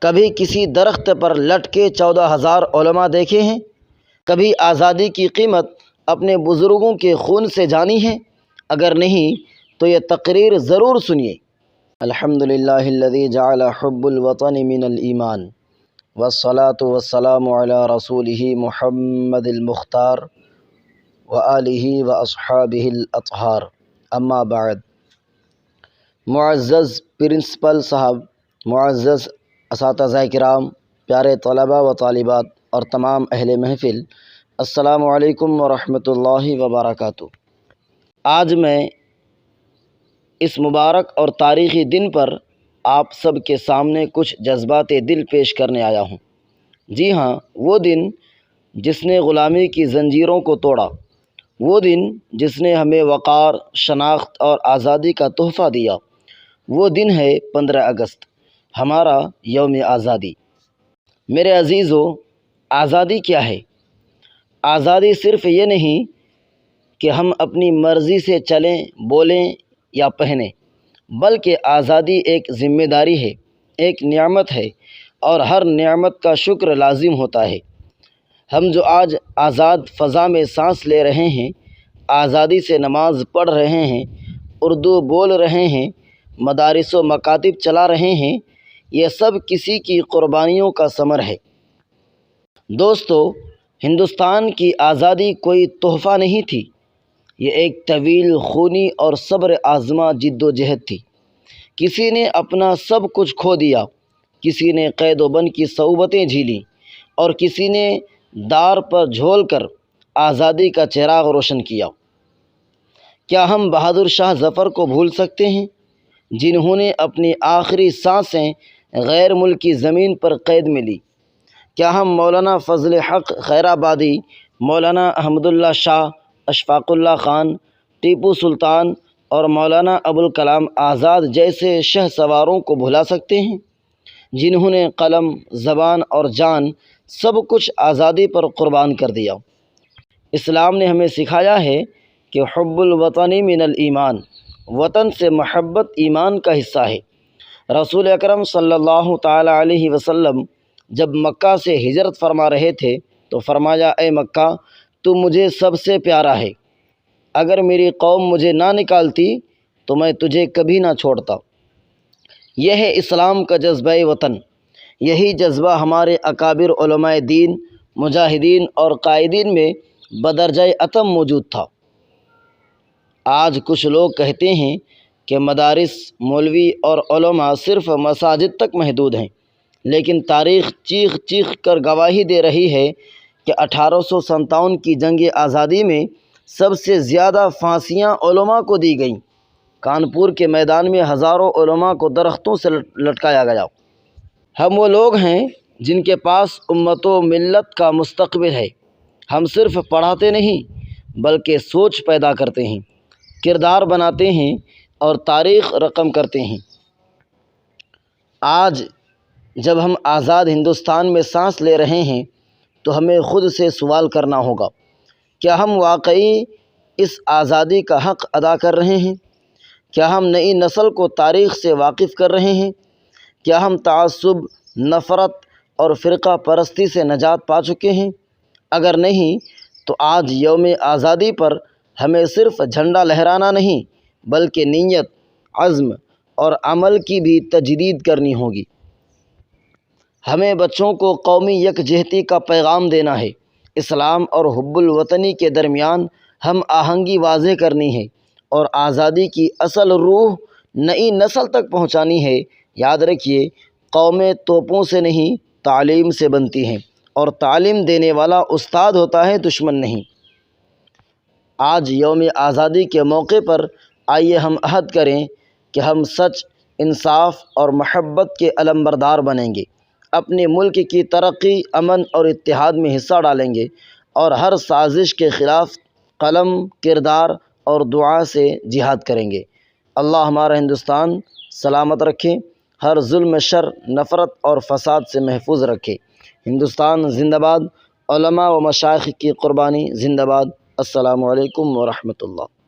کبھی کسی درخت پر لٹکے 14,000 علماء دیکھے ہیں؟ کبھی آزادی کی قیمت اپنے بزرگوں کے خون سے جانی ہے؟ اگر نہیں تو یہ تقریر ضرور سنیے۔ الحمد للہ الذی جعل حب الوطن من الایمان والصلاة والسلام علی رسولہ محمد المختار وآلہ واصحابہ الاطہار، اما بعد۔ معزز پرنسپل صاحب، معزز اساتذہ کرام، پیارے طلباء و طالبات اور تمام اہل محفل، السلام علیکم ورحمۃ اللہ وبرکاتہ۔ آج میں اس مبارک اور تاریخی دن پر آپ سب کے سامنے کچھ جذبات دل پیش کرنے آیا ہوں۔ جی ہاں، وہ دن جس نے غلامی کی زنجیروں کو توڑا، وہ دن جس نے ہمیں وقار، شناخت اور آزادی کا تحفہ دیا، وہ دن ہے 15 اگست، ہمارا یوم آزادی۔ میرے عزیزو، آزادی کیا ہے؟ آزادی صرف یہ نہیں کہ ہم اپنی مرضی سے چلیں، بولیں یا پہنیں، بلکہ آزادی ایک ذمہ داری ہے، ایک نعمت ہے، اور ہر نعمت کا شکر لازم ہوتا ہے۔ ہم جو آج آزاد فضا میں سانس لے رہے ہیں، آزادی سے نماز پڑھ رہے ہیں، اردو بول رہے ہیں، مدارس و مکاتب چلا رہے ہیں، یہ سب کسی کی قربانیوں کا ثمر ہے۔ دوستو، ہندوستان کی آزادی کوئی تحفہ نہیں تھی، یہ ایک طویل، خونی اور صبر آزما جد و جہد تھی۔ کسی نے اپنا سب کچھ کھو دیا، کسی نے قید و بند کی صعوبتیں جھیلیں، اور کسی نے دار پر جھول کر آزادی کا چراغ روشن کیا۔ کیا ہم بہادر شاہ ظفر کو بھول سکتے ہیں، جنہوں نے اپنی آخری سانسیں غیر ملکی زمین پر قید میں لی؟ کیا ہم مولانا فضل حق خیرآبادی، مولانا احمد اللہ شاہ، اشفاق اللہ خان، ٹیپو سلطان اور مولانا ابوالکلام آزاد جیسے شہسواروں کو بھلا سکتے ہیں، جنہوں نے قلم، زبان اور جان سب کچھ آزادی پر قربان کر دیا؟ اسلام نے ہمیں سکھایا ہے کہ حب الوطن من الایمان، وطن سے محبت ایمان کا حصہ ہے۔ رسول اکرم صلی اللہ تعالی علیہ وسلم جب مکہ سے ہجرت فرما رہے تھے تو فرمایا، اے مکہ، تو مجھے سب سے پیارا ہے، اگر میری قوم مجھے نہ نکالتی تو میں تجھے کبھی نہ چھوڑتا۔ یہ ہے اسلام کا جذبہ وطن۔ یہی جذبہ ہمارے اکابر علماء دین، مجاہدین اور قائدین میں بدرجہ اتم موجود تھا۔ آج کچھ لوگ کہتے ہیں کہ مدارس، مولوی اور علماء صرف مساجد تک محدود ہیں، لیکن تاریخ چیخ چیخ کر گواہی دے رہی ہے کہ 1857 کی جنگ آزادی میں سب سے زیادہ پھانسیاں علماء کو دی گئیں۔ کانپور کے میدان میں ہزاروں علماء کو درختوں سے لٹکایا گیا۔ ہم وہ لوگ ہیں جن کے پاس امت و ملت کا مستقبل ہے۔ ہم صرف پڑھاتے نہیں بلکہ سوچ پیدا کرتے ہیں، کردار بناتے ہیں اور تاریخ رقم کرتے ہیں۔ آج جب ہم آزاد ہندوستان میں سانس لے رہے ہیں تو ہمیں خود سے سوال کرنا ہوگا، کیا ہم واقعی اس آزادی کا حق ادا کر رہے ہیں؟ کیا ہم نئی نسل کو تاریخ سے واقف کر رہے ہیں؟ کیا ہم تعصب، نفرت اور فرقہ پرستی سے نجات پا چکے ہیں؟ اگر نہیں تو آج یوم آزادی پر ہمیں صرف جھنڈا لہرانا نہیں بلکہ نیت، عزم اور عمل کی بھی تجدید کرنی ہوگی۔ ہمیں بچوں کو قومی یکجہتی کا پیغام دینا ہے۔ اسلام اور حب الوطنی کے درمیان ہم آہنگی واضح کرنی ہے اور آزادی کی اصل روح نئی نسل تک پہنچانی ہے۔ یاد رکھیے، قومیں توپوں سے نہیں، تعلیم سے بنتی ہیں، اور تعلیم دینے والا استاد ہوتا ہے، دشمن نہیں۔ آج یوم آزادی کے موقع پر آئیے ہم عہد کریں کہ ہم سچ، انصاف اور محبت کے علمبردار بنیں گے، اپنے ملک کی ترقی، امن اور اتحاد میں حصہ ڈالیں گے، اور ہر سازش کے خلاف قلم، کردار اور دعا سے جہاد کریں گے۔ اللہ ہمارا ہندوستان سلامت رکھے، ہر ظلم، شر، نفرت اور فساد سے محفوظ رکھے۔ ہندوستان زندہ باد، علماء و مشائخ کی قربانی زندہ باد۔ السلام علیکم ورحمۃ اللہ۔